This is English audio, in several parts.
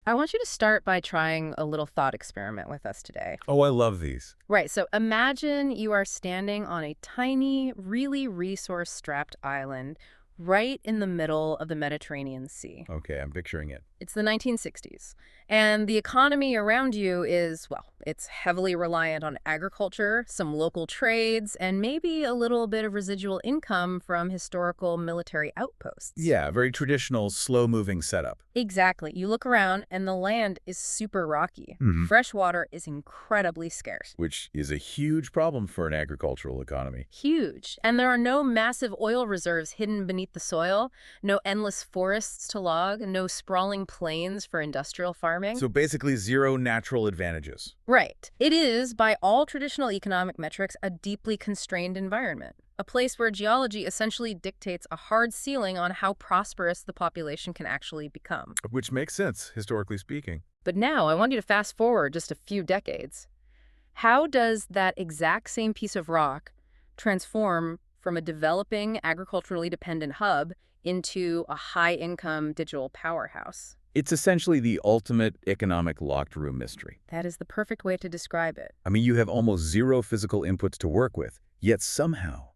I want you to start by trying a little thought experiment with us today. Oh, I love these. Right, so imagine you are standing on a tiny, really resource-strapped island right in the middle of the Mediterranean Sea. Okay, I'm picturing it. It's the 1960s, and the economy around you is, well, it's heavily reliant on agriculture, some local trades, and maybe a little bit of residual income from historical military outposts. Yeah, very traditional, slow-moving setup. Exactly. You look around, and the land is super rocky. Hmm. Fresh water is incredibly scarce. Which is a huge problem for an agricultural economy. Huge. And there are no massive oil reserves hidden beneath the soil, no endless forests to log, no sprawling plains for industrial farming. So basically zero natural advantages. Right. It is, by all traditional economic metrics, a deeply constrained environment. A place where geology essentially dictates a hard ceiling on how prosperous the population can actually become. Which makes sense, historically speaking. But now I want you to fast forward just a few decades. How does that exact same piece of rock transform from a developing, agriculturally dependent hub into a high-income digital powerhouse? It's essentially the ultimate economic locked room mystery. That is the perfect way to describe it. I mean, you have almost zero physical inputs to work with, yet somehow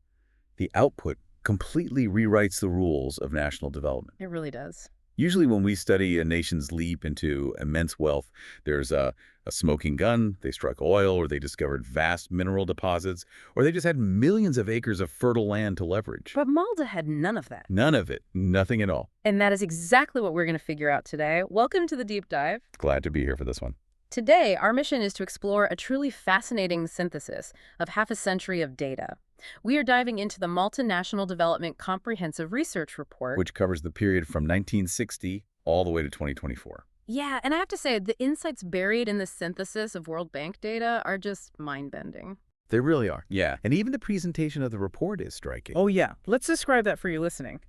the output completely rewrites the rules of national development. It really does. Usually when we study a nation's leap into immense wealth, there's a smoking gun, they struck oil, or they discovered vast mineral deposits, or they just had millions of acres of fertile land to leverage. But Malta had none of that. None of it. Nothing at all. And that is exactly what we're going to figure out today. Welcome to the Deep Dive. Glad to be here for this one. Today, our mission is to explore a truly fascinating synthesis of half a century of data. We are diving into the Malta National Development Comprehensive Research Report. Which covers the period from 1960 all the way to 2024. Yeah, and I have to say, the insights buried in this synthesis of World Bank data are just mind-bending. They really are. Yeah. And even the presentation of the report is striking. Oh, yeah. Let's describe that for you listening.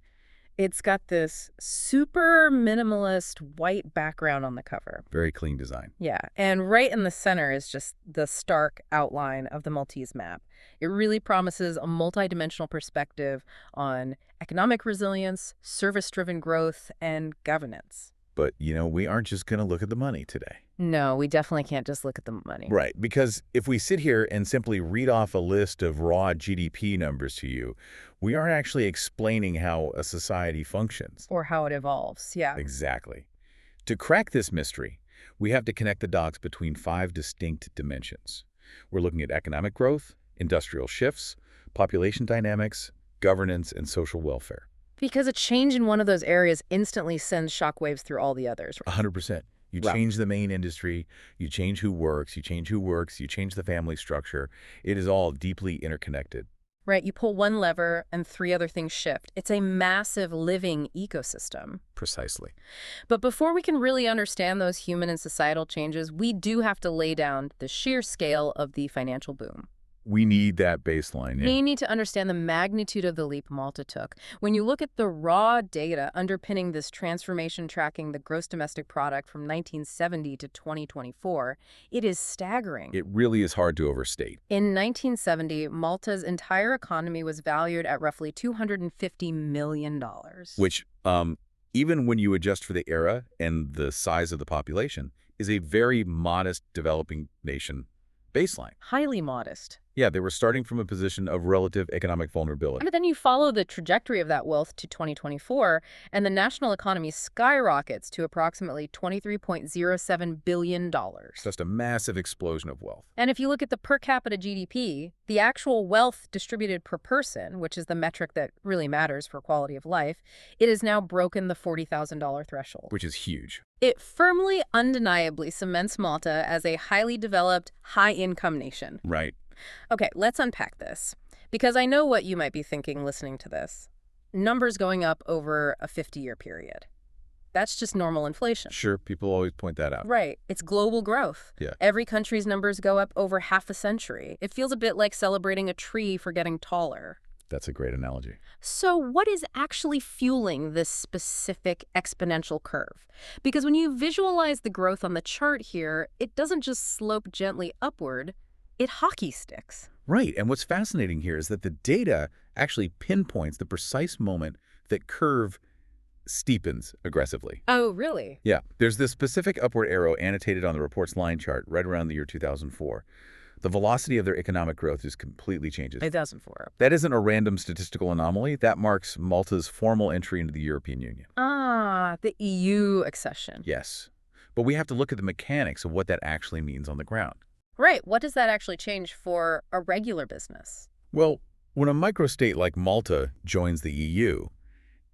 It's got this super minimalist white background on the cover. Very clean design. Yeah, and right in the center is just the stark outline of the Maltese map. It really promises a multidimensional perspective on economic resilience, service-driven growth, and governance. But, we aren't just going to look at the money today. No, we definitely can't just look at the money. Right, because if we sit here and simply read off a list of raw GDP numbers to you, we aren't actually explaining how a society functions. Or how it evolves, yeah. Exactly. To crack this mystery, we have to connect the dots between 5 distinct dimensions. We're looking at economic growth, industrial shifts, population dynamics, governance, and social welfare. Because a change in one of those areas instantly sends shockwaves through all the others. 100%. You change the main industry, you change who works, you change the family structure. It is all deeply interconnected. Right, you pull one lever and 3 other things shift. It's a massive living ecosystem. Precisely. But before we can really understand those human and societal changes, we do have to lay down the sheer scale of the financial boom. We need that baseline. Yeah. We need to understand the magnitude of the leap Malta took. When you look at the raw data underpinning this transformation tracking the gross domestic product from 1970 to 2024, it is staggering. It really is hard to overstate. In 1970, Malta's entire economy was valued at roughly $250 million. Which, even when you adjust for the era and the size of the population, is a very modest developing nation baseline. Highly modest. Yeah, they were starting from a position of relative economic vulnerability. But then you follow the trajectory of that wealth to 2024, and the national economy skyrockets to approximately $23.07 billion. Just a massive explosion of wealth. And if you look at the per capita GDP, the actual wealth distributed per person, which is the metric that really matters for quality of life, it has now broken the $40,000 threshold. Which is huge. It firmly, undeniably cements Malta as a highly developed, high-income nation. Right. Okay, let's unpack this, because I know what you might be thinking listening to this. Numbers going up over a 50-year period. That's just normal inflation. Sure, people always point that out. Right. It's global growth. Yeah. Every country's numbers go up over half a century. It feels a bit like celebrating a tree for getting taller. That's a great analogy. So what is actually fueling this specific exponential curve? Because when you visualize the growth on the chart here, it doesn't just slope gently upward, it hockey sticks. Right, and what's fascinating here is that the data actually pinpoints the precise moment that curve steepens aggressively. Oh, really? Yeah, there's this specific upward arrow annotated on the report's line chart right around the year 2004. The velocity of their economic growth just completely changes. 2004. That isn't a random statistical anomaly. That marks Malta's formal entry into the European Union. Ah, the EU accession. Yes. But we have to look at the mechanics of what that actually means on the ground. Right. What does that actually change for a regular business? Well, when a microstate like Malta joins the EU,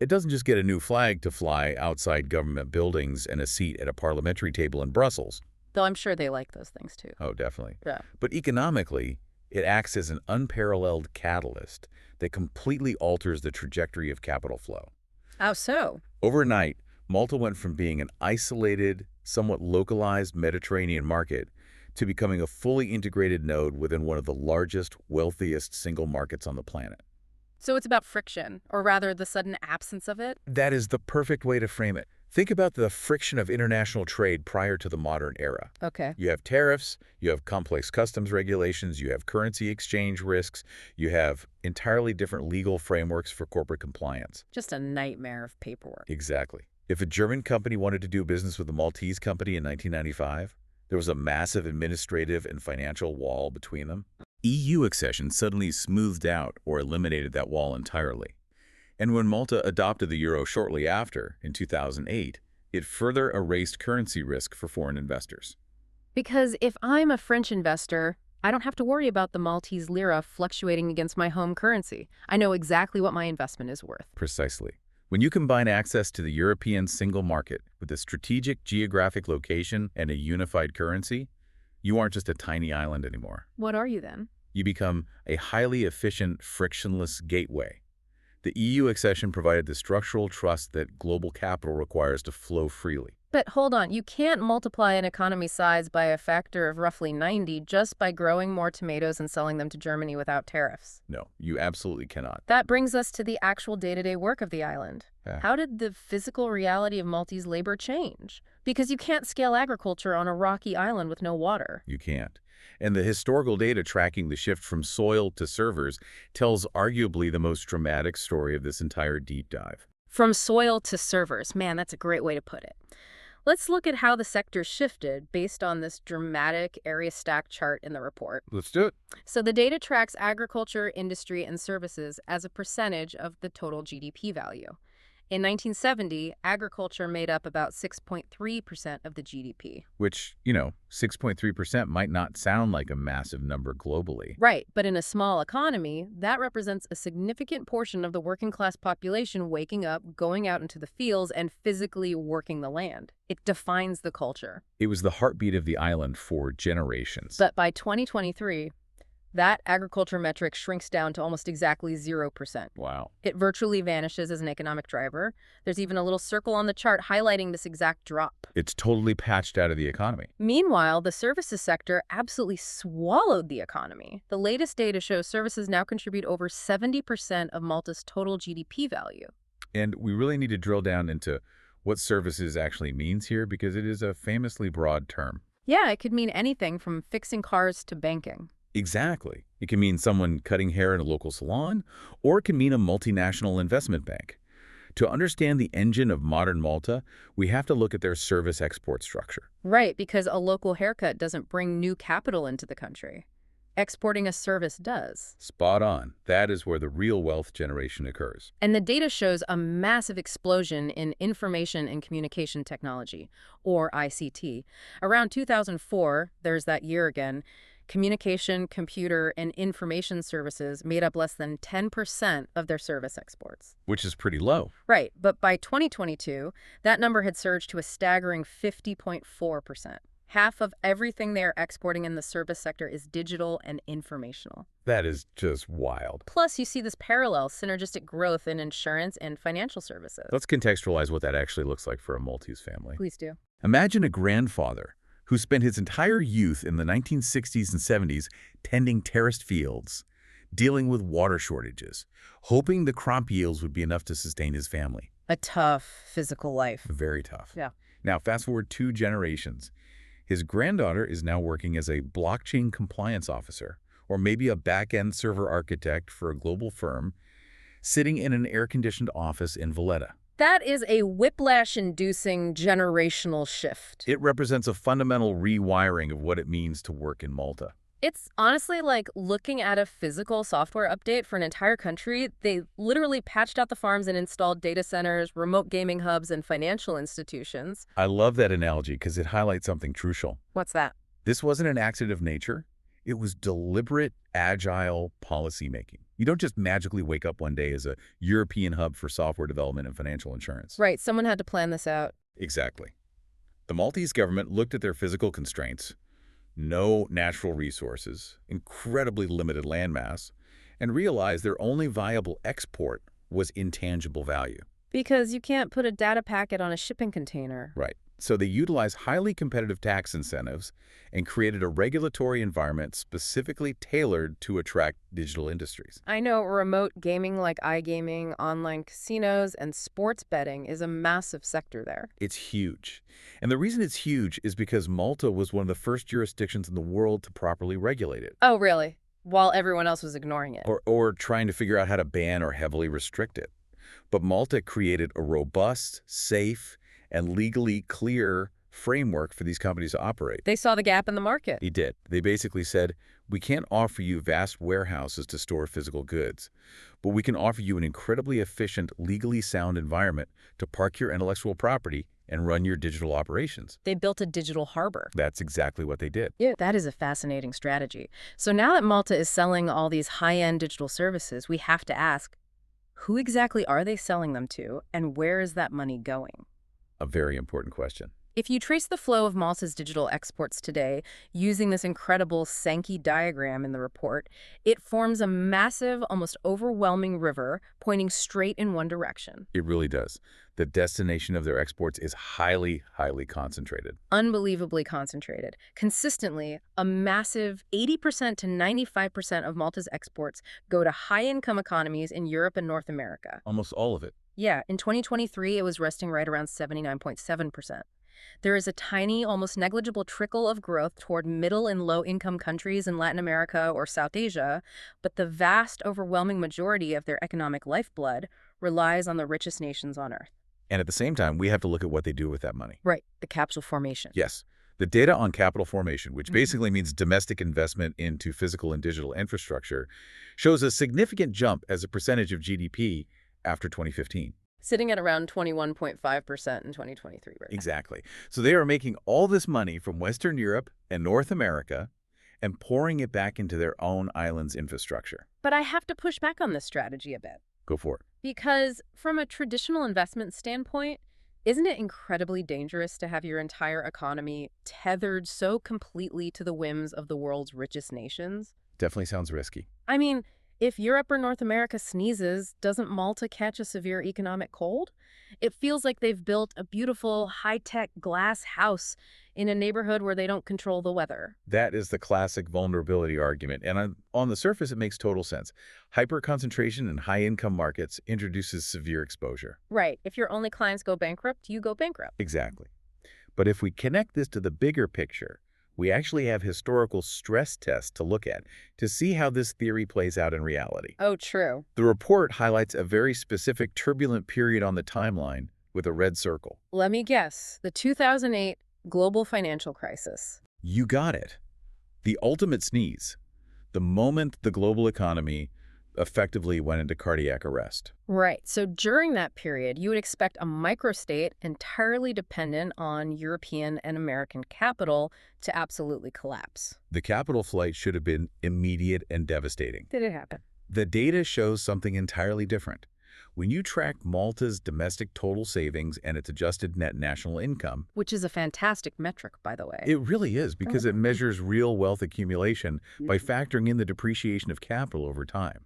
it doesn't just get a new flag to fly outside government buildings and a seat at a parliamentary table in Brussels. Though I'm sure they like those things too. Oh, definitely. Yeah. But economically, it acts as an unparalleled catalyst that completely alters the trajectory of capital flow. How so? Overnight, Malta went from being an isolated, somewhat localized Mediterranean market to becoming a fully integrated node within one of the largest, wealthiest single markets on the planet. So it's about friction, or rather the sudden absence of it? That is the perfect way to frame it. Think about the friction of international trade prior to the modern era. Okay. You have tariffs, you have complex customs regulations, you have currency exchange risks, you have entirely different legal frameworks for corporate compliance. Just a nightmare of paperwork. Exactly. If a German company wanted to do business with a Maltese company in 1995, there was a massive administrative and financial wall between them. EU accession suddenly smoothed out or eliminated that wall entirely. And when Malta adopted the euro shortly after, in 2008, it further erased currency risk for foreign investors. Because if I'm a French investor, I don't have to worry about the Maltese lira fluctuating against my home currency. I know exactly what my investment is worth. Precisely. When you combine access to the European single market with a strategic geographic location and a unified currency, you aren't just a tiny island anymore. What are you then? You become a highly efficient, frictionless gateway. The EU accession provided the structural trust that global capital requires to flow freely. But hold on, you can't multiply an economy size by a factor of roughly 90 just by growing more tomatoes and selling them to Germany without tariffs. No, you absolutely cannot. That brings us to the actual day-to-day work of the island. Yeah. How did the physical reality of Maltese labor change? Because you can't scale agriculture on a rocky island with no water. You can't. And the historical data tracking the shift from soil to servers tells arguably the most dramatic story of this entire deep dive. From soil to servers. Man, that's a great way to put it. Let's look at how the sector shifted based on this dramatic area stack chart in the report. Let's do it. So the data tracks agriculture, industry, and services as a percentage of the total GDP value. In 1970, agriculture made up about 6.3% of the GDP. Which, 6.3% might not sound like a massive number globally. Right, but in a small economy, that represents a significant portion of the working class population waking up, going out into the fields, and physically working the land. It defines the culture. It was the heartbeat of the island for generations. But by 2023, that agriculture metric shrinks down to almost exactly 0%. Wow. It virtually vanishes as an economic driver. There's even a little circle on the chart highlighting this exact drop. It's totally patched out of the economy. Meanwhile, the services sector absolutely swallowed the economy. The latest data shows services now contribute over 70% of Malta's total GDP value. And we really need to drill down into what services actually means here because it is a famously broad term. Yeah, it could mean anything from fixing cars to banking. Exactly. It can mean someone cutting hair in a local salon, or it can mean a multinational investment bank. To understand the engine of modern Malta, we have to look at their service export structure. Right, because a local haircut doesn't bring new capital into the country. Exporting a service does. Spot on. That is where the real wealth generation occurs. And the data shows a massive explosion in information and communication technology, or ICT. Around 2004, there's that year again, communication, computer, and information services made up less than 10% of their service exports. Which is pretty low. Right, but by 2022, that number had surged to a staggering 50.4%. Half of everything they are exporting in the service sector is digital and informational. That is just wild. Plus, you see this parallel synergistic growth in insurance and financial services. Let's contextualize what that actually looks like for a Maltese family. Please do. Imagine a grandfather who spent his entire youth in the 1960s and 70s tending terraced fields, dealing with water shortages, hoping the crop yields would be enough to sustain his family. A tough physical life. Very tough. Yeah. Now, fast forward 2 generations. His granddaughter is now working as a blockchain compliance officer, or maybe a back-end server architect for a global firm, sitting in an air-conditioned office in Valletta. That is a whiplash-inducing generational shift. It represents a fundamental rewiring of what it means to work in Malta. It's honestly like looking at a physical software update for an entire country. They literally patched out the farms and installed data centers, remote gaming hubs, and financial institutions. I love that analogy because it highlights something crucial. What's that? This wasn't an accident of nature. It was deliberate, agile policymaking. You don't just magically wake up one day as a European hub for software development and financial insurance. Right, someone had to plan this out. Exactly. The Maltese government looked at their physical constraints, no natural resources, incredibly limited landmass, and realized their only viable export was intangible value. Because you can't put a data packet on a shipping container. Right. So they utilized highly competitive tax incentives and created a regulatory environment specifically tailored to attract digital industries. I know remote gaming like iGaming, online casinos, and sports betting is a massive sector there. It's huge. And the reason it's huge is because Malta was one of the first jurisdictions in the world to properly regulate it. Oh, really? While everyone else was ignoring it. Or trying to figure out how to ban or heavily restrict it. But Malta created a robust, safe, and legally clear framework for these companies to operate. They saw the gap in the market. They did. They basically said, we can't offer you vast warehouses to store physical goods, but we can offer you an incredibly efficient, legally sound environment to park your intellectual property and run your digital operations. They built a digital harbor. That's exactly what they did. Yeah, that is a fascinating strategy. So now that Malta is selling all these high-end digital services, we have to ask, who exactly are they selling them to, and where is that money going? A very important question. If you trace the flow of Malta's digital exports today using this incredible Sankey diagram in the report, it forms a massive, almost overwhelming river pointing straight in one direction. It really does. The destination of their exports is highly, highly concentrated. Unbelievably concentrated. Consistently, a massive 80% to 95% of Malta's exports go to high-income economies in Europe and North America. Almost all of it. Yeah, in 2023, it was resting right around 79.7%. There is a tiny, almost negligible trickle of growth toward middle and low-income countries in Latin America or South Asia, but the vast, overwhelming majority of their economic lifeblood relies on the richest nations on Earth. And at the same time, we have to look at what they do with that money. Right, the capital formation. Yes. The data on capital formation, which basically means domestic investment into physical and digital infrastructure, shows a significant jump as a percentage of GDP after 2015. Sitting at around 21.5% in 2023, right? Exactly. So they are making all this money from Western Europe and North America and pouring it back into their own island's infrastructure. But I have to push back on this strategy a bit. Go for it. Because from a traditional investment standpoint, isn't it incredibly dangerous to have your entire economy tethered so completely to the whims of the world's richest nations? Definitely sounds risky. I mean, if Europe or North America sneezes, doesn't Malta catch a severe economic cold? It feels like they've built a beautiful, high-tech glass house in a neighborhood where they don't control the weather. That is the classic vulnerability argument, and on the surface, it makes total sense. Hyper-concentration in high-income markets introduces severe exposure. Right. If your only clients go bankrupt, you go bankrupt. Exactly. But if we connect this to the bigger picture, we actually have historical stress tests to look at to see how this theory plays out in reality. Oh, true. The report highlights a very specific turbulent period on the timeline with a red circle. Let me guess. The 2008 global financial crisis. You got it. The ultimate sneeze. The moment the global economy effectively went into cardiac arrest. Right. So during that period, you would expect a microstate entirely dependent on European and American capital to absolutely collapse. The capital flight should have been immediate and devastating. Did it happen? The data shows something entirely different. When you track Malta's domestic total savings and its adjusted net national income, which is a fantastic metric, by the way. it really is because it measures real wealth accumulation by factoring in the depreciation of capital over time.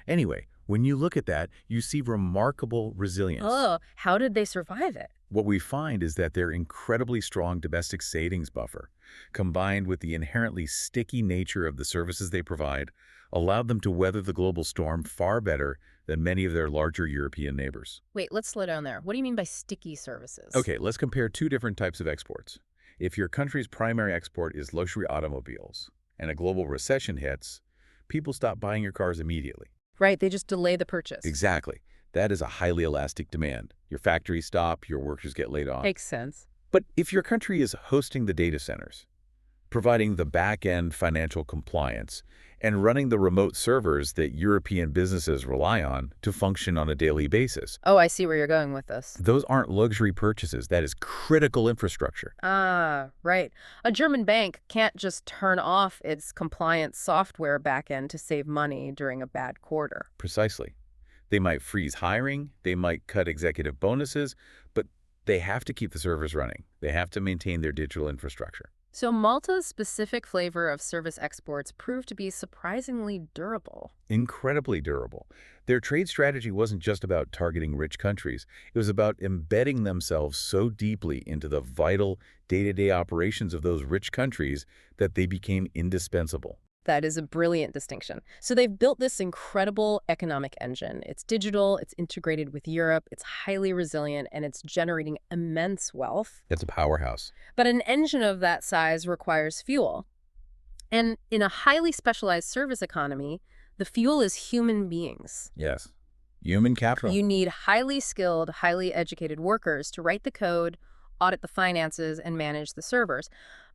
Anyway, when you look at that, you see remarkable resilience. Oh, how did they survive it? What we find is that their incredibly strong domestic savings buffer, combined with the inherently sticky nature of the services they provide, allowed them to weather the global storm far better than many of their larger European neighbors. Wait, let's slow down there. What do you mean by sticky services? Okay, let's compare two different types of exports. If your country's primary export is luxury automobiles and a global recession hits, people stop buying your cars immediately. Right, they just delay the purchase. Exactly. That is a highly elastic demand. Your factories stop, your workers get laid off. Makes sense. But if your country is hosting the data centers, providing the back-end financial compliance, and running the remote servers that European businesses rely on to function on a daily basis, Oh, I see where you're going with this. those aren't luxury purchases. That is critical infrastructure. Ah, right. A German bank can't just turn off its compliance software backend to save money during a bad quarter. Precisely. They might freeze hiring, they might cut executive bonuses, but they have to keep the servers running. They have to maintain their digital infrastructure. So Malta's specific flavor of service exports proved to be surprisingly durable. Incredibly durable. Their trade strategy wasn't just about targeting rich countries. It was about embedding themselves so deeply into the vital day-to-day operations of those rich countries that they became indispensable. That is a brilliant distinction. So they've built this incredible economic engine. It's digital, it's integrated with Europe, it's highly resilient, and it's generating immense wealth. It's a powerhouse. But an engine of that size requires fuel. And in a highly specialized service economy, the fuel is human beings. Yes. Human capital. You need highly skilled, highly educated workers to write the code, audit the finances, and manage the servers.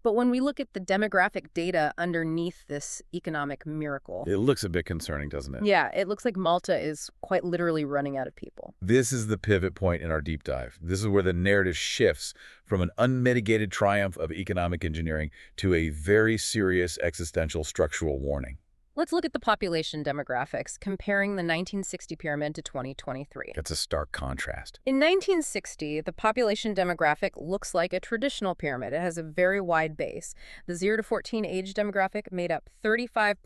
But when we look at the demographic data underneath this economic miracle, It looks a bit concerning, doesn't it? yeah, it looks like Malta is quite literally running out of people. This is the pivot point in our deep dive. This is where the narrative shifts from an unmitigated triumph of economic engineering to a very serious existential structural warning. Let's look at the population demographics, comparing the 1960 pyramid to 2023. It's a stark contrast. In 1960, the population demographic looks like a traditional pyramid. It has a very wide base. The 0 to 14 age demographic made up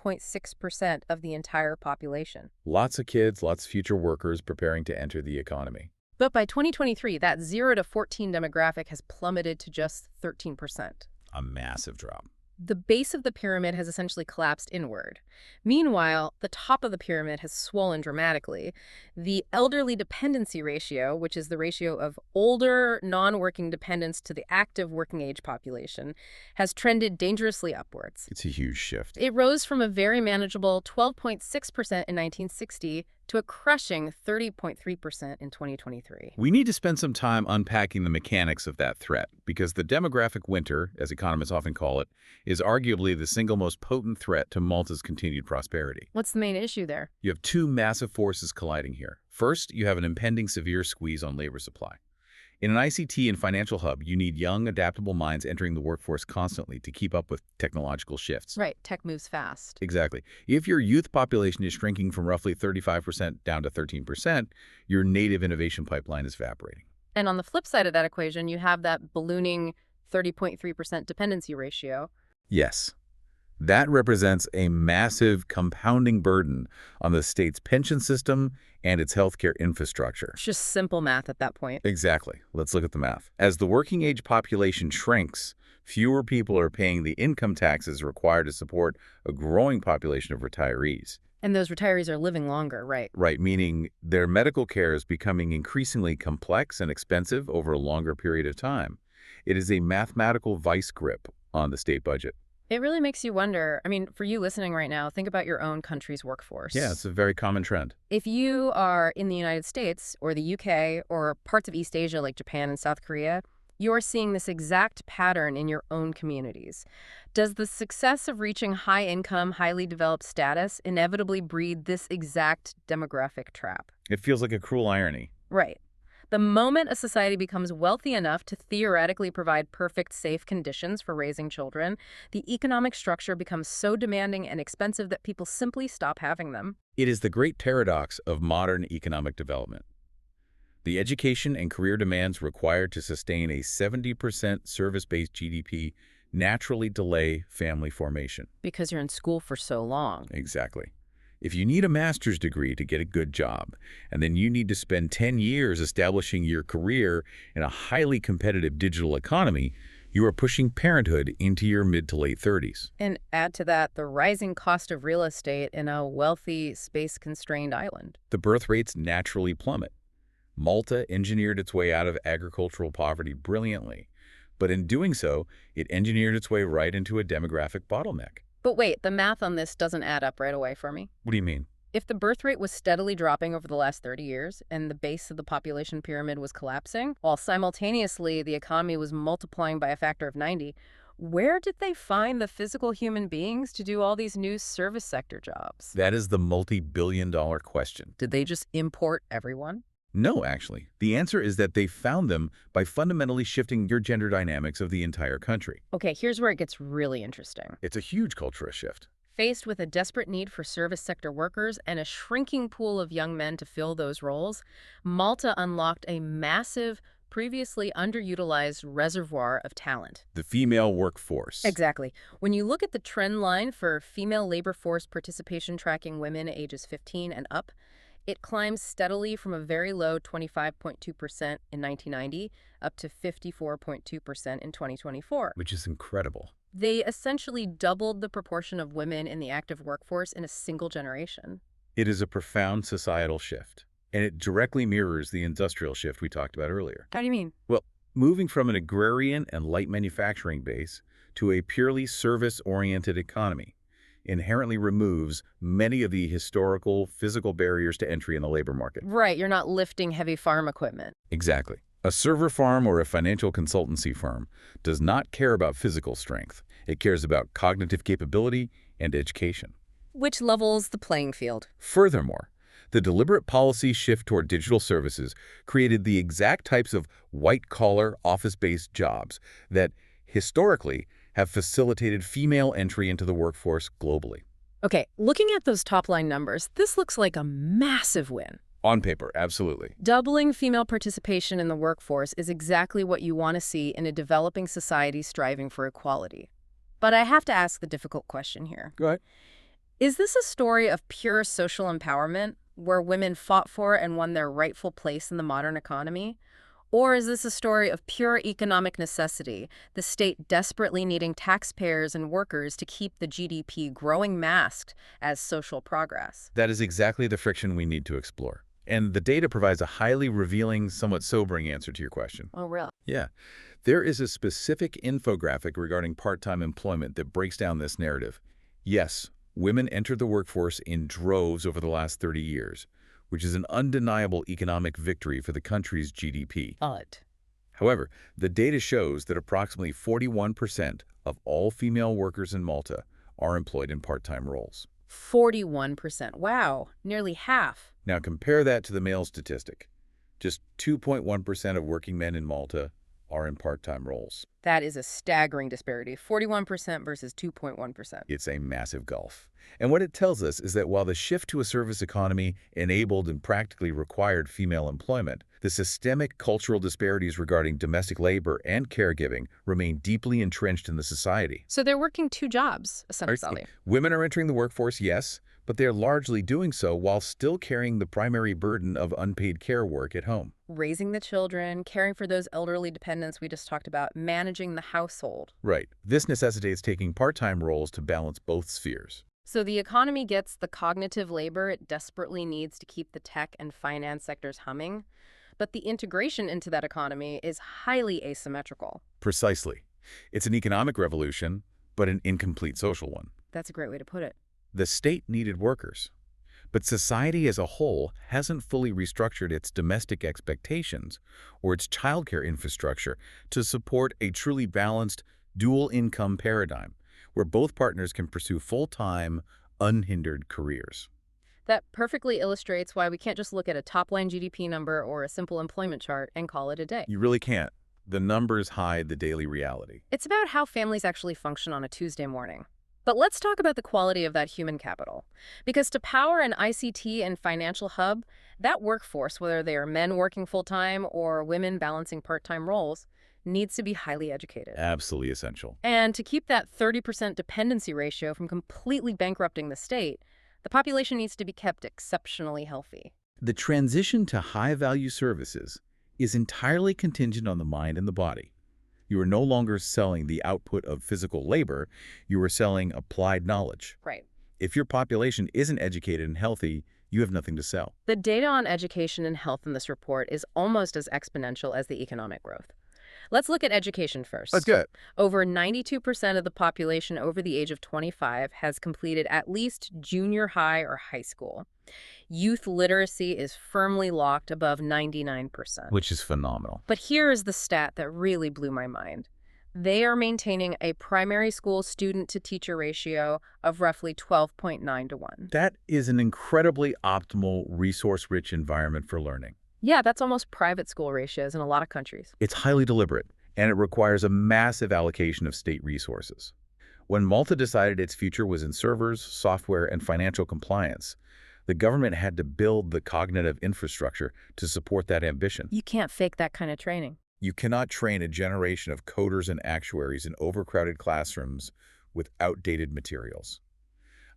35.6% of the entire population. Lots of kids, lots of future workers preparing to enter the economy. But by 2023, that 0 to 14 demographic has plummeted to just 13%. A massive drop. The base of the pyramid has essentially collapsed inward. Meanwhile, the top of the pyramid has swollen dramatically. The elderly dependency ratio, which is the ratio of older, non-working dependents to the active working age population, has trended dangerously upwards. It's a huge shift. It rose from a very manageable 12.6% in 1960 to a crushing 30.3% in 2023. We need to spend some time unpacking the mechanics of that threat, because the demographic winter, as economists often call it, is arguably the single most potent threat to Malta's continued prosperity. What's the main issue there? You have two massive forces colliding here. First, you have an impending severe squeeze on labor supply. In an ICT and financial hub, you need young, adaptable minds entering the workforce constantly to keep up with technological shifts. Right, tech moves fast. Exactly. If your youth population is shrinking from roughly 35% down to 13%, your native innovation pipeline is evaporating. And on the flip side of that equation, you have that ballooning 30.3% dependency ratio. Yes. That represents a massive compounding burden on the state's pension system and its healthcare infrastructure. It's just simple math at that point. Exactly. Let's look at the math. As the working age population shrinks, fewer people are paying the income taxes required to support a growing population of retirees. And those retirees are living longer, right? Right, meaning their medical care is becoming increasingly complex and expensive over a longer period of time. It is a mathematical vice grip on the state budget. It really makes you wonder. I mean, for you listening right now, think about your own country's workforce. Yeah, it's a very common trend. If you are in the United States or the UK or parts of East Asia like Japan and South Korea, you're seeing this exact pattern in your own communities. Does the success of reaching high-income, highly developed status inevitably breed this exact demographic trap? It feels like a cruel irony. Right. The moment a society becomes wealthy enough to theoretically provide perfect, safe conditions for raising children, the economic structure becomes so demanding and expensive that people simply stop having them. It is the great paradox of modern economic development. The education and career demands required to sustain a 70% service-based GDP naturally delay family formation. Because you're in school for so long. Exactly. If you need a master's degree to get a good job, and then you need to spend 10 years establishing your career in a highly competitive digital economy, you are pushing parenthood into your mid to late 30s. And add to that the rising cost of real estate in a wealthy, space-constrained island. The birth rates naturally plummet. Malta engineered its way out of agricultural poverty brilliantly, but in doing so, it engineered its way right into a demographic bottleneck. But wait, the math on this doesn't add up right away for me. What do you mean? If the birth rate was steadily dropping over the last 30 years and the base of the population pyramid was collapsing, while simultaneously the economy was multiplying by a factor of 90, where did they find the physical human beings to do all these new service sector jobs? That is the multi-billion-dollar question. Did they just import everyone? No, actually. The answer is that they found them by fundamentally shifting your gender dynamics of the entire country. Okay, here's where it gets really interesting. It's a huge cultural shift. Faced with a desperate need for service sector workers and a shrinking pool of young men to fill those roles, Malta unlocked a massive, previously underutilized reservoir of talent. The female workforce. Exactly. When you look at the trend line for female labor force participation tracking women ages 15 and up, it climbs steadily from a very low 25.2% in 1990 up to 54.2% in 2024. Which is incredible. They essentially doubled the proportion of women in the active workforce in a single generation. It is a profound societal shift, and it directly mirrors the industrial shift we talked about earlier. How do you mean? Well, moving from an agrarian and light manufacturing base to a purely service-oriented economy inherently removes many of the historical physical barriers to entry in the labor market. Right, you're not lifting heavy farm equipment. Exactly. A server farm or a financial consultancy firm does not care about physical strength. It cares about cognitive capability and education. Which levels the playing field. Furthermore, the deliberate policy shift toward digital services created the exact types of white-collar, office-based jobs that, historically, have facilitated female entry into the workforce globally. Okay, looking at those top-line numbers, this looks like a massive win. On paper, absolutely. Doubling female participation in the workforce is exactly what you want to see in a developing society striving for equality. But I have to ask the difficult question here. Go ahead. Is this a story of pure social empowerment, where women fought for and won their rightful place in the modern economy? Or is this a story of pure economic necessity, the state desperately needing taxpayers and workers to keep the GDP growing masked as social progress? That is exactly the friction we need to explore. And the data provides a highly revealing, somewhat sobering answer to your question. Oh, really? Yeah. There is a specific infographic regarding part-time employment that breaks down this narrative. Yes, women entered the workforce in droves over the last 30 years, which is an undeniable economic victory for the country's GDP. But However, the data shows that approximately 41% of all female workers in Malta are employed in part-time roles. 41%. Wow, nearly half. Now compare that to the male statistic. Just 2.1% of working men in Malta are in part-time roles. That is a staggering disparity, 41% versus 2.1%. It's a massive gulf. And what it tells us is that while the shift to a service economy enabled and practically required female employment, the systemic cultural disparities regarding domestic labor and caregiving remain deeply entrenched in the society. So they're working two jobs, essentially. Women are entering the workforce, yes, but they're largely doing so while still carrying the primary burden of unpaid care work at home. Raising the children, caring for those elderly dependents we just talked about, managing the household. Right. This necessitates taking part-time roles to balance both spheres. So the economy gets the cognitive labor it desperately needs to keep the tech and finance sectors humming, but the integration into that economy is highly asymmetrical. Precisely. It's an economic revolution, but an incomplete social one. That's a great way to put it. The state needed workers, but society as a whole hasn't fully restructured its domestic expectations or its childcare infrastructure to support a truly balanced, dual-income paradigm where both partners can pursue full-time, unhindered careers. That perfectly illustrates why we can't just look at a top-line GDP number or a simple employment chart and call it a day. You really can't. The numbers hide the daily reality. It's about how families actually function on a Tuesday morning. But let's talk about the quality of that human capital. Because to power an ICT and financial hub, that workforce, whether they are men working full-time or women balancing part-time roles, needs to be highly educated. Absolutely essential. And to keep that 30% dependency ratio from completely bankrupting the state, the population needs to be kept exceptionally healthy. The transition to high-value services is entirely contingent on the mind and the body. You are no longer selling the output of physical labor, you are selling applied knowledge. Right. If your population isn't educated and healthy, you have nothing to sell. The data on education and health in this report is almost as exponential as the economic growth. Let's look at education That's first. good. Over 92% of the population over the age of 25 has completed at least junior high or high school. Youth literacy is firmly locked above 99%. Which is phenomenal. But here is the stat that really blew my mind. They are maintaining a primary school student-to-teacher ratio of roughly 12.9 to 1. That is an incredibly optimal, resource-rich environment for learning. Yeah, that's almost private school ratios in a lot of countries. It's highly deliberate, and it requires a massive allocation of state resources. When Malta decided its future was in servers, software, and financial compliance, the government had to build the cognitive infrastructure to support that ambition. You can't fake that kind of training. You cannot train a generation of coders and actuaries in overcrowded classrooms with outdated materials.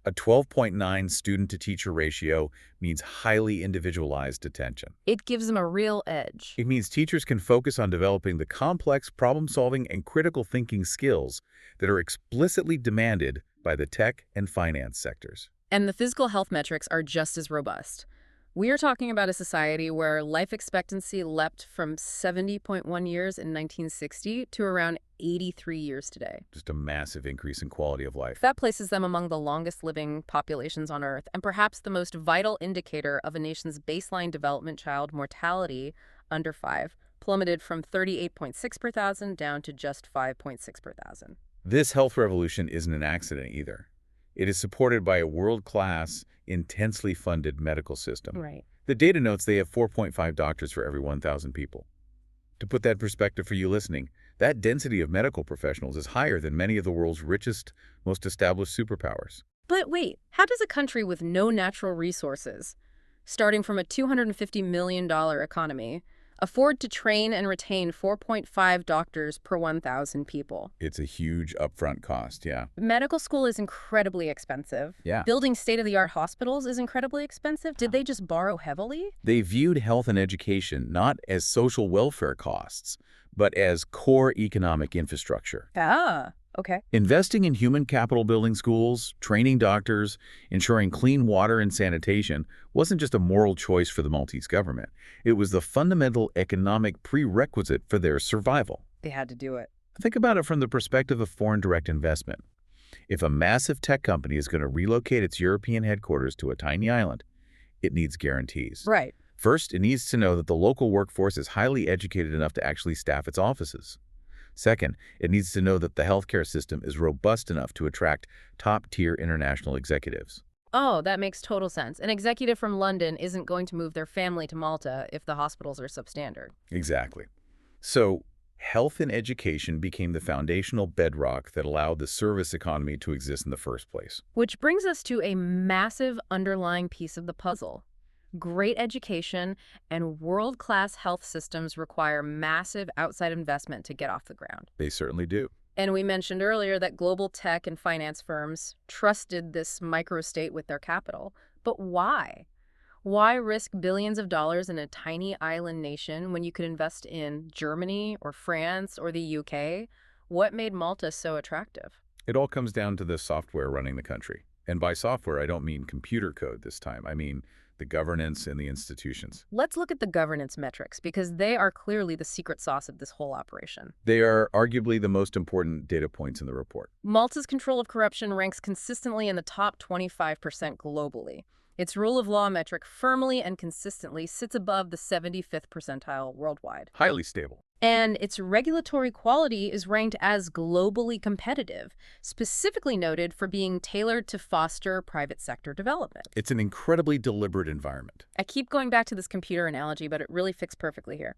A 12.9 student-to-teacher ratio means highly individualized attention. It gives them a real edge. It means teachers can focus on developing the complex problem-solving and critical thinking skills that are explicitly demanded by the tech and finance sectors. And the physical health metrics are just as robust. We are talking about a society where life expectancy leapt from 70.1 years in 1960 to around 83 years today. Just a massive increase in quality of life. That places them among the longest living populations on Earth and perhaps the most vital indicator of a nation's baseline development child mortality under 5, plummeted from 38.6 per thousand down to just 5.6 per thousand. This health revolution isn't an accident either. It is supported by a world-class, intensely funded medical system. Right. The data notes they have 4.5 doctors for every 1,000 people. To put that in perspective for you listening, that density of medical professionals is higher than many of the world's richest, most established superpowers. But wait, how does a country with no natural resources, starting from a $250 million economy, afford to train and retain 4.5 doctors per 1,000 people? It's a huge upfront cost, yeah. Medical school is incredibly expensive. Yeah. Building state-of-the-art hospitals is incredibly expensive. Did they just borrow heavily? They viewed health and education not as social welfare costs, but as core economic infrastructure. Ah, okay. Investing in human capital building schools, training doctors, ensuring clean water and sanitation wasn't just a moral choice for the Maltese government. It was the fundamental economic prerequisite for their survival. They had to do it. Think about it from the perspective of foreign direct investment. If a massive tech company is going to relocate its European headquarters to a tiny island, it needs guarantees. Right. First, it needs to know that the local workforce is highly educated enough to actually staff its offices. Second, it needs to know that the healthcare system is robust enough to attract top-tier international executives. Oh, that makes total sense. An executive from London isn't going to move their family to Malta if the hospitals are substandard. Exactly. So, health and education became the foundational bedrock that allowed the service economy to exist in the first place. Which brings us to a massive underlying piece of the puzzle. Great education and world-class health systems require massive outside investment to get off the ground. They certainly do. And we mentioned earlier that global tech and finance firms trusted this microstate with their capital. But why? Why risk billions of dollars in a tiny island nation when you could invest in Germany or France or the UK? What made Malta so attractive? It all comes down to the software running the country. And by software, I don't mean computer code this time. I mean the governance and the institutions. Let's look at the governance metrics because they are clearly the secret sauce of this whole operation. They are arguably the most important data points in the report. Malta's control of corruption ranks consistently in the top 25% globally. Its rule of law metric firmly and consistently sits above the 75th percentile worldwide. Highly stable. And its regulatory quality is ranked as globally competitive, specifically noted for being tailored to foster private sector development. It's an incredibly deliberate environment. I keep going back to this computer analogy, but it really fits perfectly here.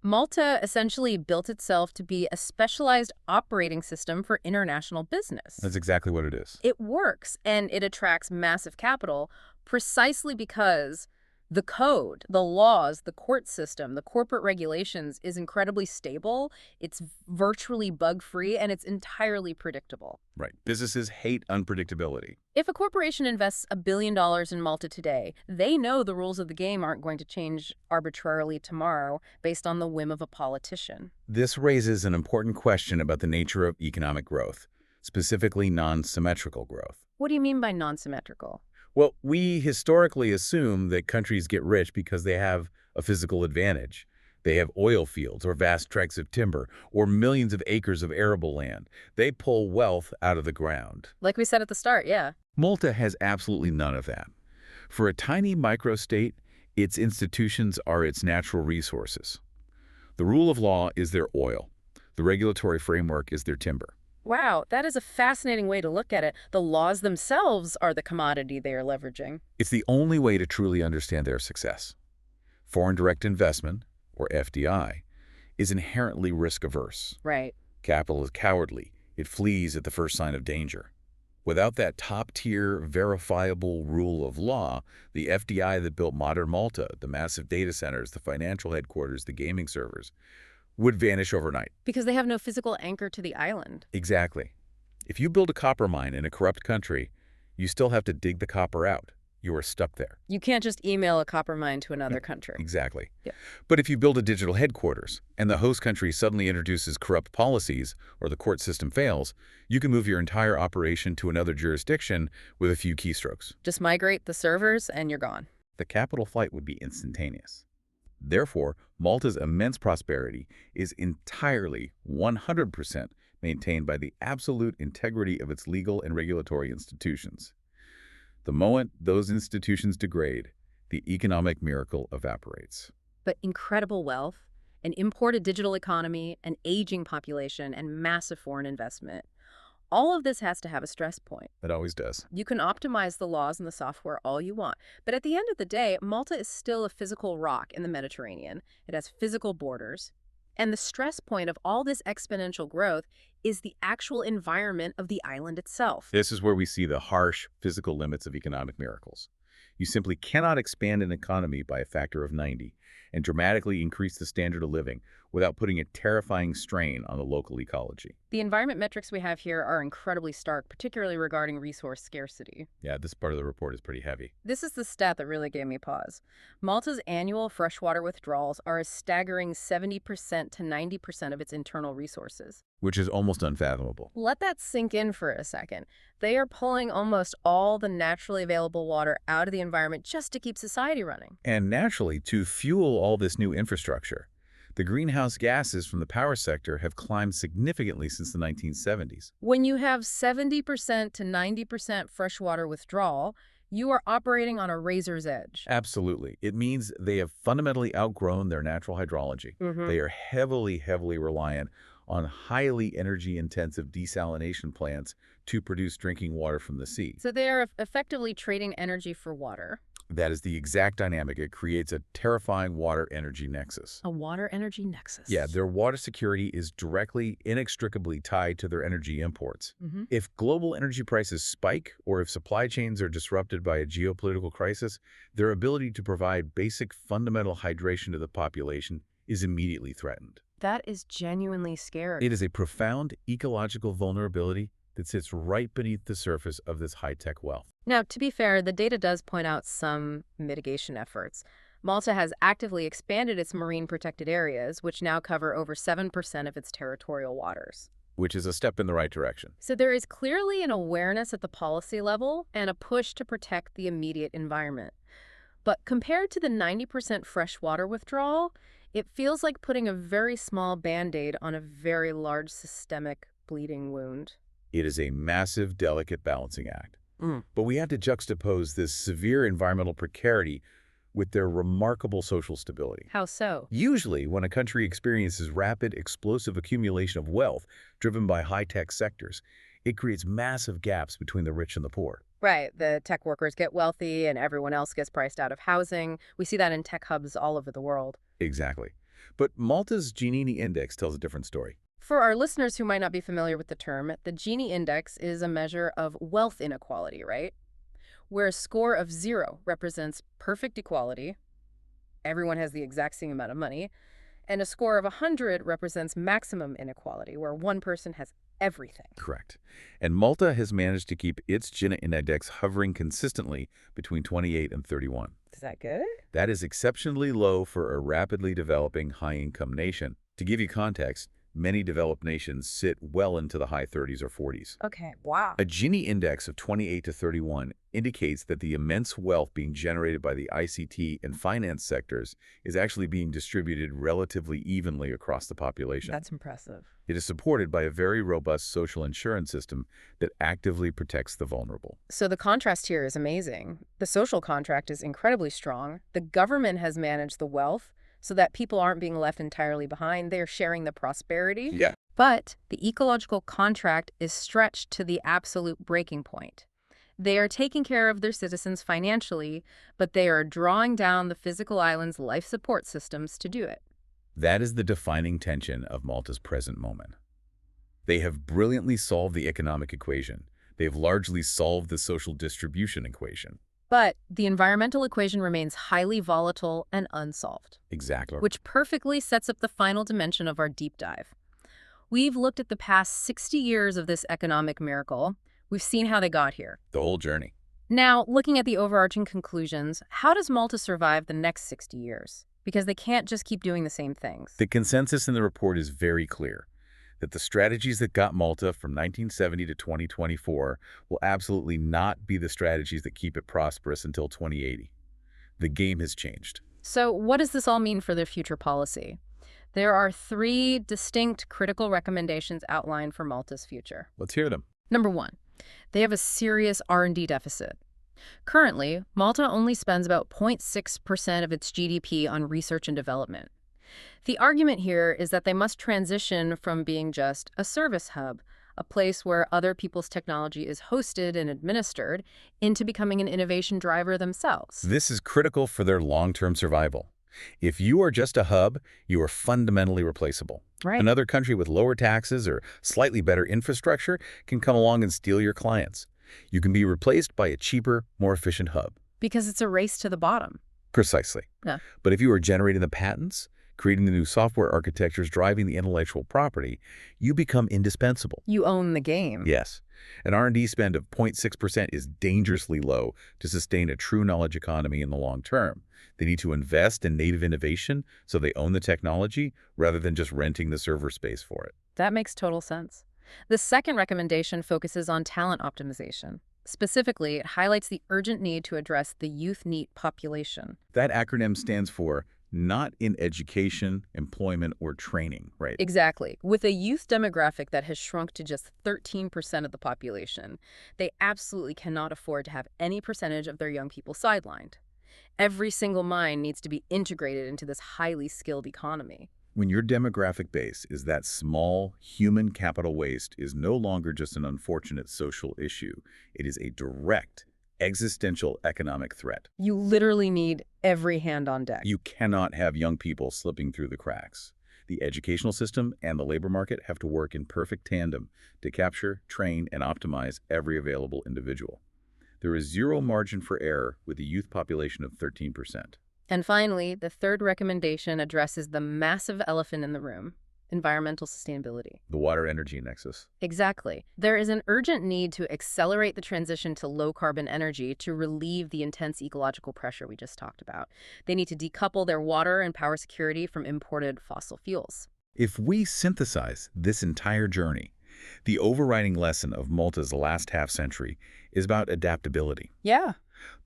Malta essentially built itself to be a specialized operating system for international business. That's exactly what it is. It works, and it attracts massive capital precisely because the code, the laws, the court system, the corporate regulations is incredibly stable, it's virtually bug-free, and it's entirely predictable. Right. Businesses hate unpredictability. If a corporation invests $1 billion in Malta today, they know the rules of the game aren't going to change arbitrarily tomorrow based on the whim of a politician. This raises an important question about the nature of economic growth, specifically non-symmetrical growth. What do you mean by non-symmetrical? Well, we historically assume that countries get rich because they have a physical advantage. They have oil fields or vast tracts of timber or millions of acres of arable land. They pull wealth out of the ground. Like we said at the start, yeah. Malta has absolutely none of that. For a tiny microstate, its institutions are its natural resources. The rule of law is their oil. The regulatory framework is their timber. Wow, that is a fascinating way to look at it. The laws themselves are the commodity they are leveraging. It's the only way to truly understand their success. Foreign direct investment, or FDI, is inherently risk-averse. Right. Capital is cowardly. It flees at the first sign of danger. Without that top-tier, verifiable rule of law, the FDI that built modern Malta, the massive data centers, the financial headquarters, the gaming servers, would vanish overnight. Because they have no physical anchor to the island. Exactly. If you build a copper mine in a corrupt country, you still have to dig the copper out. You are stuck there. You can't just email a copper mine to another country. Exactly. Yeah. But if you build a digital headquarters and the host country suddenly introduces corrupt policies or the court system fails, you can move your entire operation to another jurisdiction with a few keystrokes. Just migrate the servers and you're gone. The capital flight would be instantaneous. Therefore, Malta's immense prosperity is entirely 100% maintained by the absolute integrity of its legal and regulatory institutions. The moment those institutions degrade, the economic miracle evaporates. But incredible wealth, an imported digital economy, an aging population, and massive foreign investment. All of this has to have a stress point. It always does. You can optimize the laws and the software all you want, but at the end of the day, Malta is still a physical rock in the Mediterranean. It has physical borders. And the stress point of all this exponential growth is the actual environment of the island itself. This is where we see the harsh physical limits of economic miracles. You simply cannot expand an economy by a factor of 90 and dramatically increase the standard of living without putting a terrifying strain on the local ecology. The environment metrics we have here are incredibly stark, particularly regarding resource scarcity. Yeah, this part of the report is pretty heavy. This is the stat that really gave me pause. Malta's annual freshwater withdrawals are a staggering 70% to 90% of its internal resources. Which is almost unfathomable. Let that sink in for a second. They are pulling almost all the naturally available water out of the environment just to keep society running. And naturally, to fuel all this new infrastructure, the greenhouse gases from the power sector have climbed significantly since the 1970s. When you have 70% to 90% freshwater withdrawal, you are operating on a razor's edge. Absolutely. It means they have fundamentally outgrown their natural hydrology. They are heavily reliant on highly energy-intensive desalination plants to produce drinking water from the sea. So they are effectively trading energy for water. That is the exact dynamic. It creates a terrifying water-energy nexus. A water-energy nexus. Yeah, their water security is directly, inextricably tied to their energy imports. If global energy prices spike or if supply chains are disrupted by a geopolitical crisis, their ability to provide basic fundamental hydration to the population is immediately threatened. That is genuinely scary. It is a profound ecological vulnerability that sits right beneath the surface of this high-tech wealth. Now, to be fair, the data does point out some mitigation efforts. Malta has actively expanded its marine protected areas, which now cover over 7% of its territorial waters. Which is a step in the right direction. So there is clearly an awareness at the policy level and a push to protect the immediate environment. But compared to the 90% freshwater withdrawal, it feels like putting a very small Band-Aid on a very large systemic bleeding wound. It is a massive, delicate balancing act. But we have to juxtapose this severe environmental precarity with their remarkable social stability. How so? Usually, when a country experiences rapid, explosive accumulation of wealth driven by high-tech sectors, it creates massive gaps between the rich and the poor. Right. The tech workers get wealthy and everyone else gets priced out of housing. We see that in tech hubs all over the world. Exactly. But Malta's Gini index tells a different story. For our listeners who might not be familiar with the term, the Gini index is a measure of wealth inequality, right? Where a score of 0 represents perfect equality, everyone has the exact same amount of money, and a score of 100 represents maximum inequality, where one person has everything. Correct. And Malta has managed to keep its Gini index hovering consistently between 28 and 31. Is that good? That is exceptionally low for a rapidly developing high-income nation. To give you context, many developed nations sit well into the high 30s or 40s. Okay, wow. A Gini index of 28 to 31 indicates that the immense wealth being generated by the ICT and finance sectors is actually being distributed relatively evenly across the population. That's impressive. It is supported by a very robust social insurance system that actively protects the vulnerable. So the contrast here is amazing. The social contract is incredibly strong. The government has managed the wealth so that people aren't being left entirely behind. They're sharing the prosperity. Yeah. But the ecological contract is stretched to the absolute breaking point. They are taking care of their citizens financially, but they are drawing down the physical island's life support systems to do it. That is the defining tension of Malta's present moment. They have brilliantly solved the economic equation. They have largely solved the social distribution equation. But the environmental equation remains highly volatile and unsolved. Exactly. Which perfectly sets up the final dimension of our deep dive. We've looked at the past 60 years of this economic miracle. We've seen how they got here. The whole journey. Now, looking at the overarching conclusions, how does Malta survive the next 60 years? Because they can't just keep doing the same things. The consensus in the report is very clear, that the strategies that got Malta from 1970 to 2024 will absolutely not be the strategies that keep it prosperous until 2080. The game has changed. So what does this all mean for their future policy? There are 3 distinct critical recommendations outlined for Malta's future. Let's hear them. Number 1, they have a serious R&D deficit. Currently, Malta only spends about 0.6% of its GDP on research and development. The argument here is that they must transition from being just a service hub, a place where other people's technology is hosted and administered, into becoming an innovation driver themselves. This is critical for their long-term survival. If you are just a hub, you are fundamentally replaceable. Right. Another country with lower taxes or slightly better infrastructure can come along and steal your clients. You can be replaced by a cheaper, more efficient hub. Because it's a race to the bottom. Precisely. Yeah. But if you are generating the patents, creating the new software architectures, driving the intellectual property, you become indispensable. You own the game. Yes. An R&D spend of 0.6% is dangerously low to sustain a true knowledge economy in the long term. They need to invest in native innovation so they own the technology rather than just renting the server space for it. That makes total sense. The second recommendation focuses on talent optimization. Specifically, it highlights the urgent need to address the youth NEET population. That acronym stands for not in education, employment, or training, right? Exactly. With a youth demographic that has shrunk to just 13% of the population, they absolutely cannot afford to have any percentage of their young people sidelined. Every single mind needs to be integrated into this highly skilled economy. When your demographic base is that small, human capital waste is no longer just an unfortunate social issue. It is a direct, existential economic threat. You literally need every hand on deck. You cannot have young people slipping through the cracks. The educational system and the labor market have to work in perfect tandem to capture, train, and optimize every available individual. There is zero margin for error with a youth population of 13%. And finally, the third recommendation addresses the massive elephant in the room, environmental sustainability. The water-energy nexus. Exactly. There is an urgent need to accelerate the transition to low-carbon energy to relieve the intense ecological pressure we just talked about. They need to decouple their water and power security from imported fossil fuels. If we synthesize this entire journey, the overriding lesson of Malta's last half-century is about adaptability. Yeah.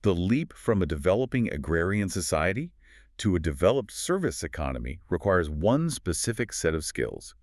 The leap from a developing agrarian society to a developed service economy requires one specific set of skills: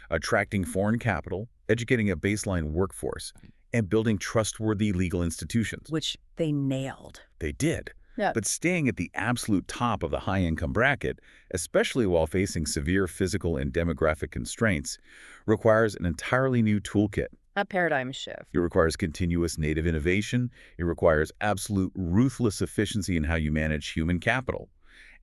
attracting foreign capital, educating a baseline workforce, and building trustworthy legal institutions. Which they nailed. They did. Yeah. But staying at the absolute top of the high-income bracket, especially while facing severe physical and demographic constraints, requires an entirely new toolkit. A paradigm shift. It requires continuous native innovation. It requires absolute ruthless efficiency in how you manage human capital.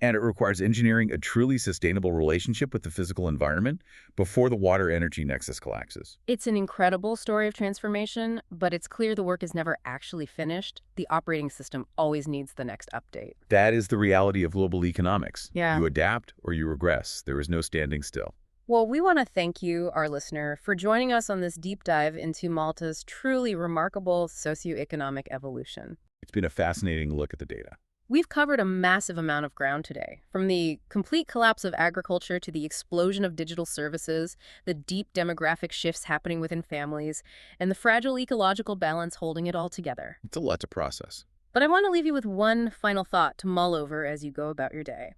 And it requires engineering a truly sustainable relationship with the physical environment before the water-energy nexus collapses. It's an incredible story of transformation, but it's clear the work is never actually finished. The operating system always needs the next update. That is the reality of global economics. Yeah. You adapt or you regress. There is no standing still. Well, we want to thank you, our listener, for joining us on this deep dive into Malta's truly remarkable socioeconomic evolution. It's been a fascinating look at the data. We've covered a massive amount of ground today, from the complete collapse of agriculture to the explosion of digital services, the deep demographic shifts happening within families, and the fragile ecological balance holding it all together. It's a lot to process. But I want to leave you with one final thought to mull over as you go about your day.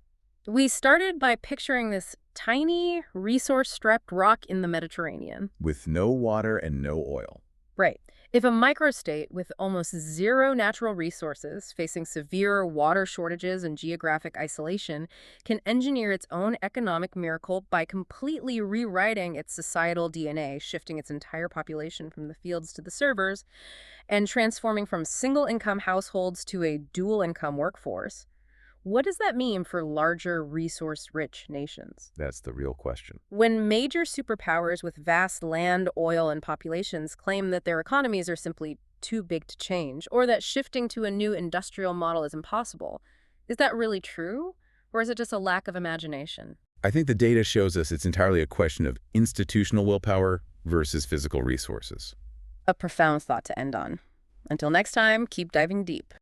We started by picturing this tiny, resource-strapped rock in the Mediterranean. With no water and no oil. Right. If a microstate with almost zero natural resources, facing severe water shortages and geographic isolation, can engineer its own economic miracle by completely rewriting its societal DNA, shifting its entire population from the fields to the servers, and transforming from single-income households to a dual-income workforce, what does that mean for larger, resource-rich nations? That's the real question. When major superpowers with vast land, oil, and populations claim that their economies are simply too big to change, or that shifting to a new industrial model is impossible, is that really true? Or is it just a lack of imagination? I think the data shows us it's entirely a question of institutional willpower versus physical resources. A profound thought to end on. Until next time, keep diving deep.